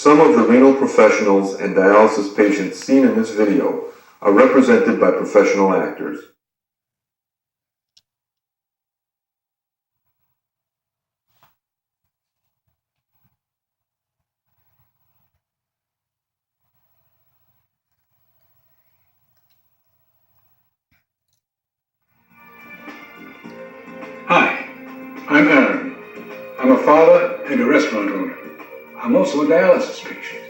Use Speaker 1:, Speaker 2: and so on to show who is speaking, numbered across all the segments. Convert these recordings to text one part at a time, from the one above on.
Speaker 1: Some of the renal professionals and dialysis patients seen in this video are represented by professional actors.
Speaker 2: Hi, I'm Aaron. I'm a father and a restaurant owner. I'm also a dialysis patient.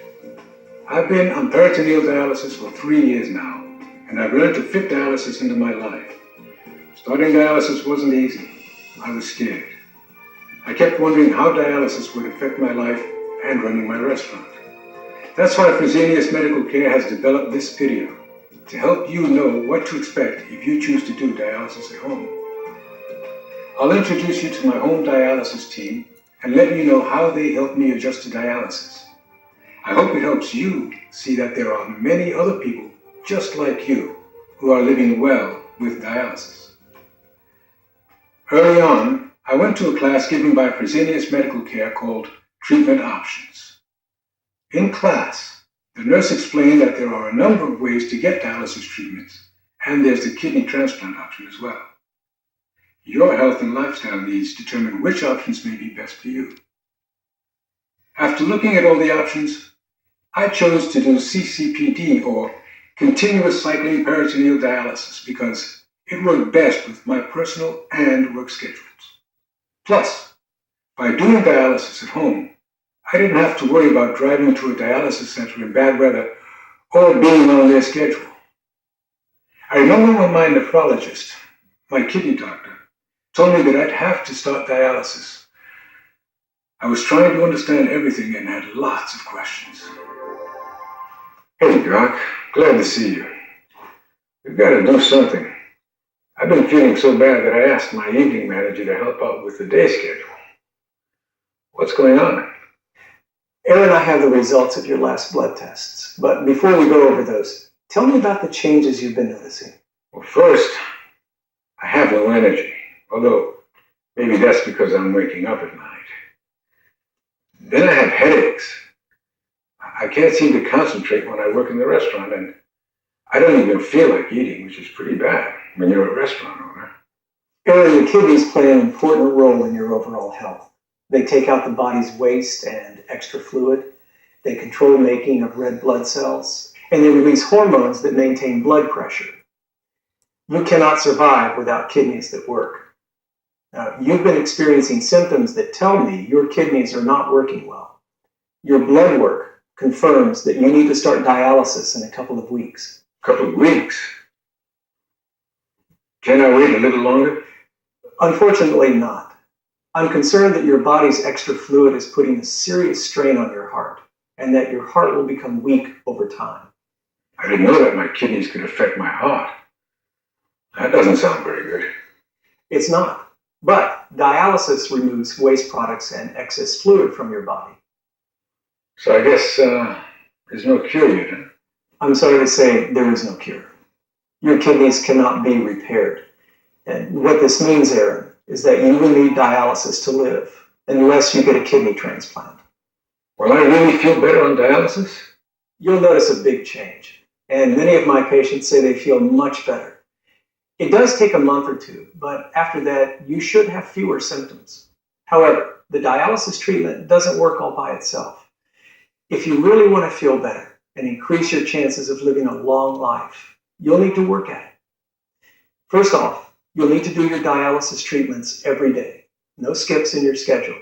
Speaker 2: I've been on peritoneal dialysis for 3 years now, and I've learned to fit dialysis into my life. Starting dialysis wasn't easy. I was scared. I kept wondering how dialysis would affect my life and running my restaurant. That's why Fresenius Medical Care has developed this video to help you know what to expect if you choose to do dialysis at home. I'll introduce you to my home dialysis team and let you know how they help me adjust to dialysis. I hope it helps you see that there are many other people just like you who are living well with dialysis. Early on, I went to a class given by Fresenius Medical Care called Treatment Options. In class, the nurse explained that there are a number of ways to get dialysis treatments, and there's the kidney transplant option as well. Your health and lifestyle needs determine which options may be best for you. After looking at all the options, I chose to do CCPD, or continuous cycling peritoneal dialysis, because it worked best with my personal and work schedules. Plus, by doing dialysis at home, I didn't have to worry about driving to a dialysis center in bad weather or being on their schedule. I remember when my nephrologist, my kidney doctor, told me that I'd have to start dialysis. I was trying to understand everything and had lots of questions. Hey, Doc. Glad to see you. We've got to do something. I've been feeling so bad that I asked my evening manager to help out with the day schedule. What's going on?
Speaker 3: Aaron, I have the results of your last blood tests. But before we go over those, tell me about the changes you've been noticing.
Speaker 2: Well, first, I have no energy. Although, maybe that's because I'm waking up at night. Then I have headaches. I can't seem to concentrate when I work in the restaurant, and I don't even feel like eating, which is pretty bad when you're a restaurant owner.
Speaker 3: Aaron, the kidneys play an important role in your overall health. They take out the body's waste and extra fluid. They control making of red blood cells, and they release hormones that maintain blood pressure. You cannot survive without kidneys that work. Now, you've been experiencing symptoms that tell me your kidneys are not working well. Your blood work confirms that you need to start dialysis in a couple of weeks.
Speaker 2: Couple of weeks? Can I wait a little longer?
Speaker 3: Unfortunately not. I'm concerned that your body's extra fluid is putting a serious strain on your heart, and that your heart will become weak over time.
Speaker 2: I didn't know that my kidneys could affect my heart. That doesn't sound very good.
Speaker 3: It's not. But dialysis removes waste products and excess fluid from your body.
Speaker 2: So I guess there's no cure yet, huh?
Speaker 3: I'm sorry to say there is no cure. Your kidneys cannot be repaired. And what this means, Aaron, is that you will need dialysis to live unless you get a kidney transplant.
Speaker 2: Will I really feel better on dialysis?
Speaker 3: You'll notice a big change. And many of my patients say they feel much better. It does take a month or two, but after that, you should have fewer symptoms. However, the dialysis treatment doesn't work all by itself. If you really want to feel better and increase your chances of living a long life, you'll need to work at it. First off, you'll need to do your dialysis treatments every day. No skips in your schedule.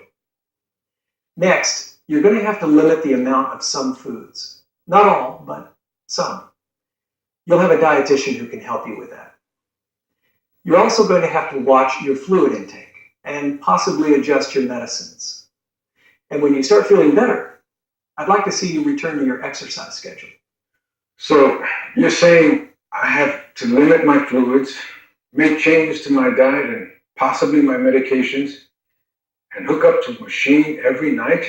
Speaker 3: Next, you're going to have to limit the amount of some foods. Not all, but some. You'll have a dietitian who can help you with that. You're also going to have to watch your fluid intake and possibly adjust your medicines. And when you start feeling better, I'd like to see you return to your exercise schedule.
Speaker 2: So you're saying I have to limit my fluids, make changes to my diet and possibly my medications, and hook up to a machine every night?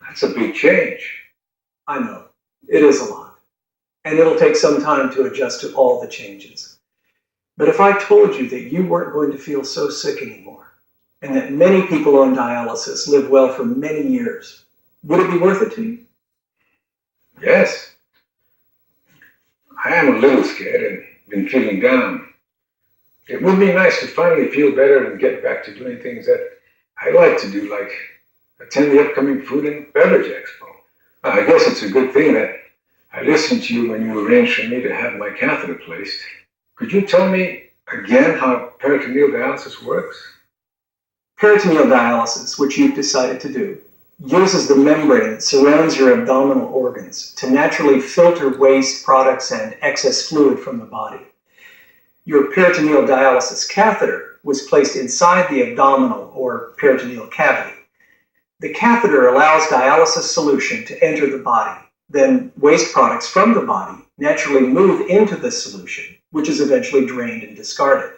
Speaker 2: That's a big change.
Speaker 3: I know, it is a lot. And it'll take some time to adjust to all the changes. But if I told you that you weren't going to feel so sick anymore, and that many people on dialysis live well for many years, Would it be worth it to you?
Speaker 2: Yes. I am a little scared and been feeling down. It would be nice to finally feel better and get back to doing things that I like to do, like attend the upcoming Food and Beverage Expo. I guess it's a good thing that I listened to you when you arranged for me to have my catheter placed. Could you tell me again how peritoneal dialysis works?
Speaker 3: Peritoneal dialysis, which you've decided to do, uses the membrane that surrounds your abdominal organs to naturally filter waste products and excess fluid from the body. Your peritoneal dialysis catheter was placed inside the abdominal or peritoneal cavity. The catheter allows dialysis solution to enter the body. Then waste products from the body naturally move into the solution, which is eventually drained and discarded.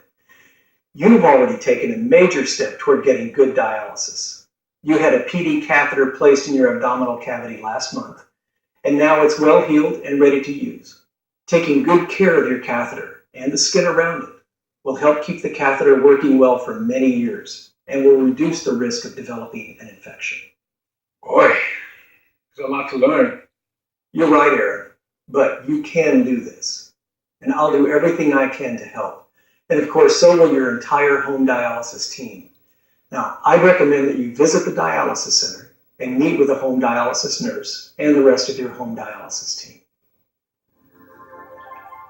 Speaker 3: You've already taken a major step toward getting good dialysis. You had a PD catheter placed in your abdominal cavity last month, and now it's well healed and ready to use. Taking good care of your catheter and the skin around it will help keep the catheter working well for many years and will reduce the risk of developing an infection.
Speaker 2: Boy, there's a lot to learn.
Speaker 3: You're right, Aaron, but you can do this, and I'll do everything I can to help. And of course, so will your entire home dialysis team. Now, I'd recommend that you visit the dialysis center and meet with a home dialysis nurse and the rest of your home dialysis team.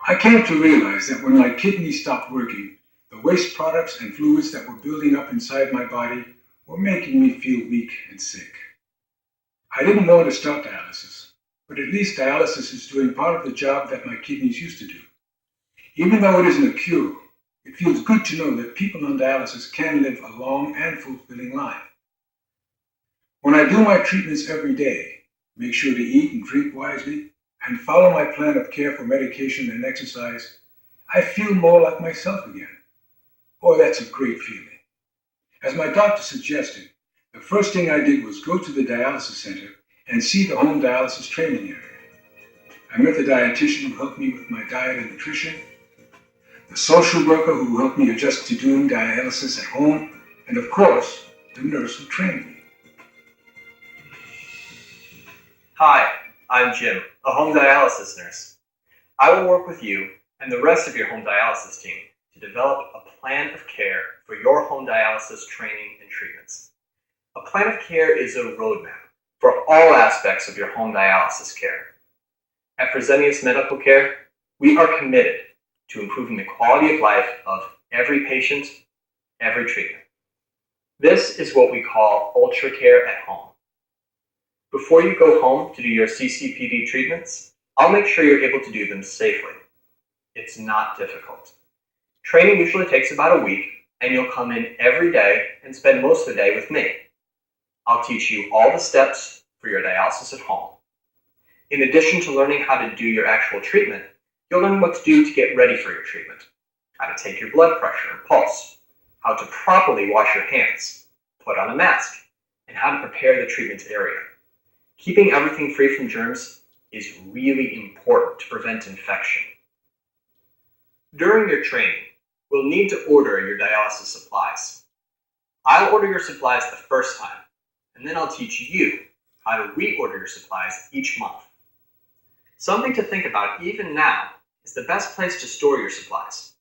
Speaker 2: I came to realize that when my kidneys stopped working, the waste products and fluids that were building up inside my body were making me feel weak and sick. I didn't want to stop dialysis, but at least dialysis is doing part of the job that my kidneys used to do. Even though it isn't a cure, it feels good to know that people on dialysis can live a long and fulfilling life. When I do my treatments every day, make sure to eat and drink wisely, and follow my plan of care for medication and exercise, I feel more like myself again. Boy, that's a great feeling. As my doctor suggested, the first thing I did was go to the dialysis center and see the home dialysis training area. I met the dietitian who helped me with my diet and nutrition, the social worker who helped me adjust to doing dialysis at home, and of course, the nurse who trained me.
Speaker 4: Hi, I'm Jim, a home dialysis nurse. I will work with you and the rest of your home dialysis team to develop a plan of care for your home dialysis training and treatments. A plan of care is a roadmap for all aspects of your home dialysis care. At Fresenius Medical Care, we are committed to improving the quality of life of every patient, every treatment. This is what we call Ultra Care at Home. Before you go home to do your CCPD treatments, I'll make sure you're able to do them safely. It's not difficult. Training usually takes about a week, and you'll come in every day and spend most of the day with me. I'll teach you all the steps for your dialysis at home. In addition to learning how to do your actual treatment, you'll learn what to do to get ready for your treatment, how to take your blood pressure and pulse, how to properly wash your hands, put on a mask, and how to prepare the treatment area. Keeping everything free from germs is really important to prevent infection. During your training, we'll need to order your dialysis supplies. I'll order your supplies the first time, and then I'll teach you how to reorder your supplies each month. Something to think about even now is the best place to store your supplies.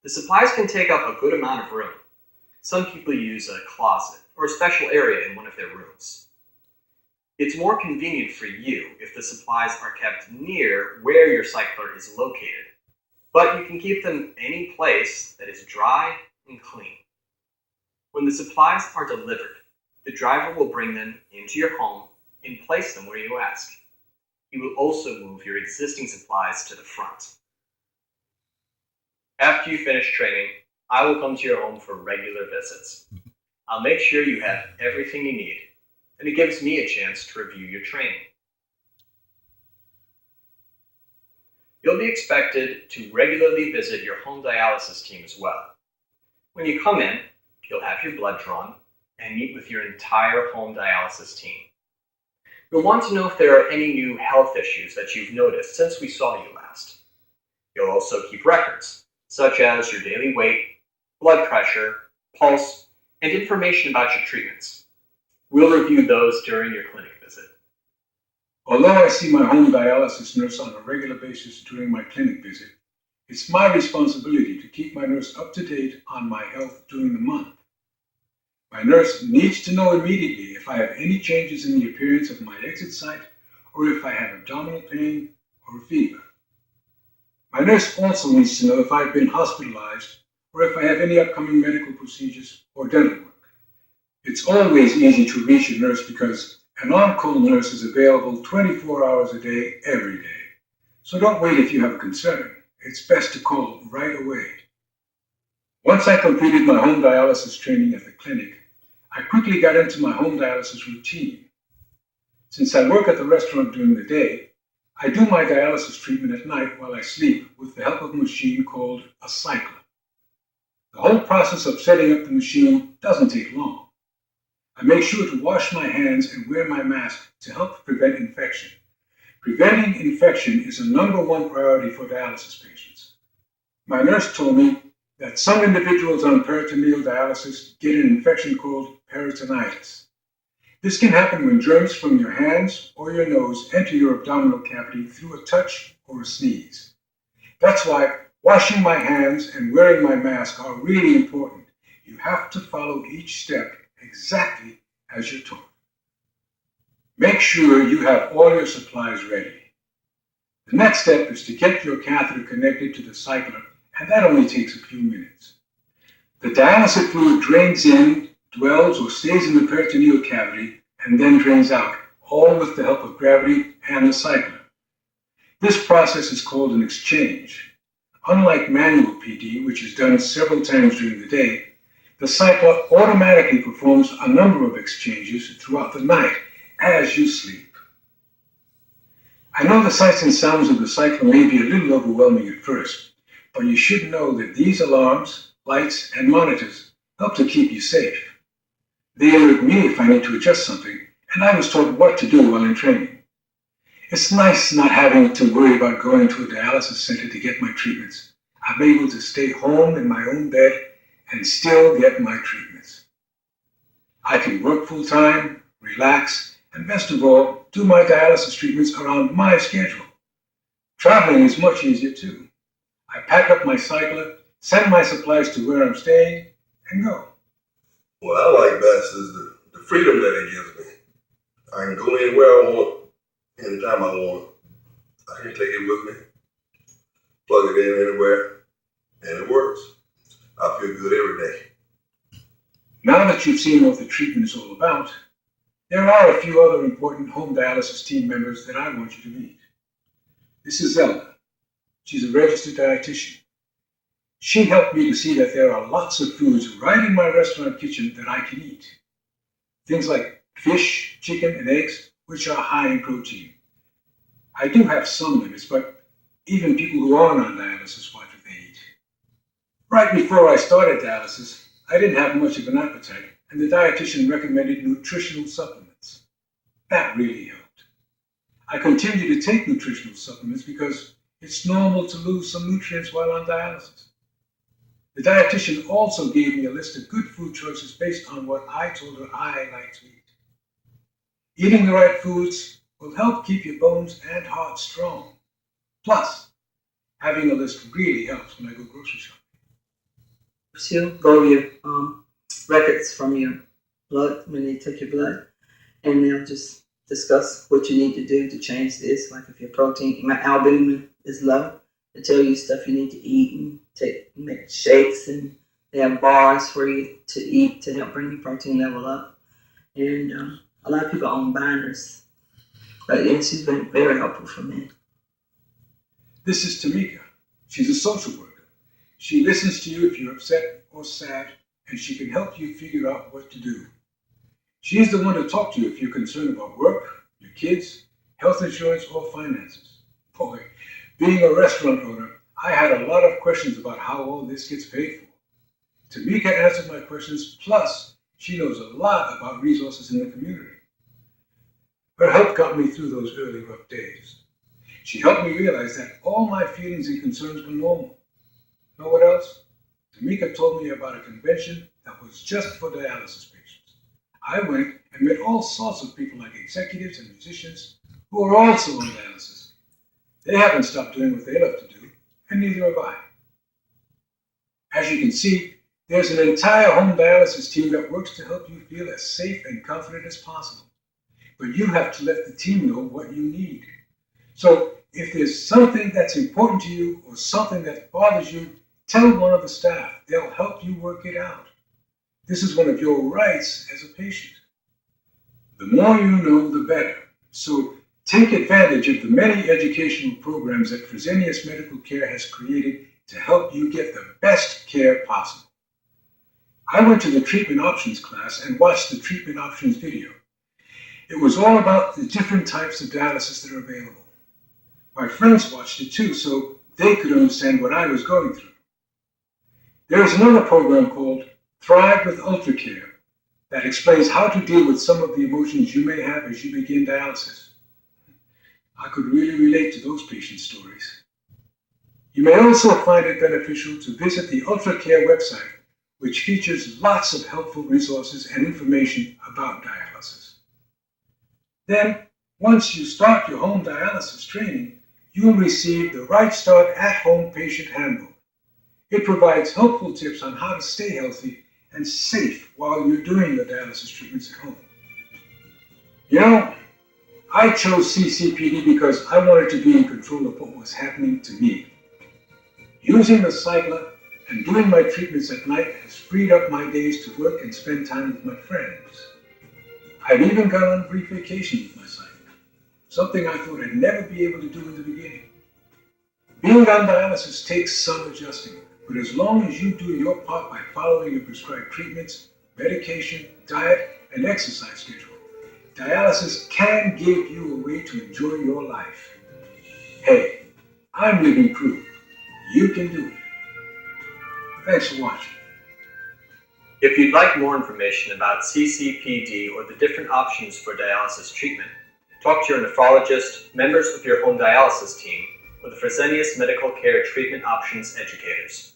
Speaker 4: The supplies can take up a good amount of room. Some people use a closet or a special area in one of their rooms. It's more convenient for you if the supplies are kept near where your cycler is located, but you can keep them any place that is dry and clean. When the supplies are delivered, the driver will bring them into your home and place them where you ask. He will also move your existing supplies to the front. After you finish training, I will come to your home for regular visits. I'll make sure you have everything you need, and it gives me a chance to review your training. You'll be expected to regularly visit your home dialysis team as well. When you come in, you'll have your blood drawn and meet with your entire home dialysis team. You'll want to know if there are any new health issues that you've noticed since we saw you last. You'll also keep records, such as your daily weight, blood pressure, pulse, and information about your treatments. We'll review those during your clinic visit.
Speaker 2: Although I see my home dialysis nurse on a regular basis during my clinic visit, it's my responsibility to keep my nurse up to date on my health during the month. My nurse needs to know immediately if I have any changes in the appearance of my exit site or if I have abdominal pain or a fever. My nurse also needs to know if I've been hospitalized or if I have any upcoming medical procedures or dental work. It's always easy to reach a nurse because an on-call nurse is available 24 hours a day, every day. So don't wait if you have a concern. It's best to call right away. Once I completed my home dialysis training at the clinic, I quickly got into my home dialysis routine. Since I work at the restaurant during the day, I do my dialysis treatment at night while I sleep with the help of a machine called a cycler. The whole process of setting up the machine doesn't take long. I make sure to wash my hands and wear my mask to help prevent infection. Preventing infection is a #1 priority for dialysis patients. My nurse told me that some individuals on peritoneal dialysis get an infection called peritonitis. This can happen when germs from your hands or your nose enter your abdominal cavity through a touch or a sneeze. That's why washing my hands and wearing my mask are really important. You have to follow each step exactly as you're told. Make sure you have all your supplies ready. The next step is to get your catheter connected to the cycler, and that only takes a few minutes. The dialysate fluid drains in, dwells or stays in the peritoneal cavity, and then drains out, all with the help of gravity and the cycler. This process is called an exchange. Unlike manual PD, which is done several times during the day, the cycler automatically performs a number of exchanges throughout the night as you sleep. I know the sights and sounds of the cycler may be a little overwhelming at first, but you should know that these alarms, lights, and monitors help to keep you safe. They alert me if I need to adjust something, and I was told what to do while in training. It's nice not having to worry about going to a dialysis center to get my treatments. I'm able to stay home in my own bed and still get my treatments. I can work full-time, relax, and best of all, do my dialysis treatments around my schedule. Traveling is much easier too. I pack up my cycler, send my supplies to where I'm staying, and go.
Speaker 5: What I like best is the freedom that it gives me. I can go anywhere I want, anytime I want. I can take it with me, plug it in anywhere, and it works. I feel good every day.
Speaker 2: Now that you've seen what the treatment is all about, there are a few other important home dialysis team members that I want you to meet. This is Zelda. She's a registered dietitian. She helped me to see that there are lots of foods right in my restaurant kitchen that I can eat. Things like fish, chicken, and eggs, which are high in protein. I do have some limits, but even people who aren't on dialysis watch what they eat. Right before I started dialysis, I didn't have much of an appetite, and the dietitian recommended nutritional supplements. That really helped. I continue to take nutritional supplements because it's normal to lose some nutrients while on dialysis. The dietitian also gave me a list of good food choices based on what I told her I like to eat. Eating the right foods will help keep your bones and heart strong. Plus, having a list really helps when I go grocery shopping.
Speaker 6: She'll go over your records from your blood when they take your blood, and they'll just discuss what you need to do to change this. Like if your protein, my albumin is low, they tell you stuff you need to eat and make shakes, and they have bars for you to eat to help bring your protein level up. And a lot of people own binders, but yeah, she's been very helpful for me.
Speaker 2: This is Tamika. She's a social worker. She listens to you if you're upset or sad, and she can help you figure out what to do. She's the one to talk to if you're concerned about work, your kids, health insurance, or finances. Boy, being a restaurant owner, I had a lot of questions about how all this gets paid for. Tamika answered my questions, plus she knows a lot about resources in the community. Her help got me through those early rough days. She helped me realize that all my feelings and concerns were normal. Know what else? Tamika told me about a convention that was just for dialysis patients. I went and met all sorts of people like executives and musicians who are also on dialysis. They haven't stopped doing what they love to do, and neither have I. As you can see, there's an entire home dialysis team that works to help you feel as safe and confident as possible. But you have to let the team know what you need. So if there's something that's important to you or something that bothers you, tell one of the staff. They'll help you work it out. This is one of your rights as a patient. The more you know, the better. So take advantage of the many educational programs that Fresenius Medical Care has created to help you get the best care possible. I went to the treatment options class and watched the treatment options video. It was all about the different types of dialysis that are available. My friends watched it too, so they could understand what I was going through. There is another program called Thrive with UltraCare that explains how to deal with some of the emotions you may have as you begin dialysis. I could really relate to those patient stories. You may also find it beneficial to visit the UltraCare website, which features lots of helpful resources and information about dialysis. Then, once you start your home dialysis training, you will receive the Right Start at-Home Patient Handbook. It provides helpful tips on how to stay healthy and safe while you're doing the dialysis treatments at home. You know, I chose CCPD because I wanted to be in control of what was happening to me. Using the cycler and doing my treatments at night has freed up my days to work and spend time with my friends. I've even gone on brief vacation with my cycler, something I thought I'd never be able to do in the beginning. Being on dialysis takes some adjusting, but as long as you do your part by following your prescribed treatments, medication, diet, and exercise schedule, dialysis can give you a way to enjoy your life. Hey, I'm living proof. You can do it. Thanks for watching.
Speaker 4: If you'd like more information about CCPD or the different options for dialysis treatment, talk to your nephrologist, members of your home dialysis team, or the Fresenius Medical Care Treatment Options educators.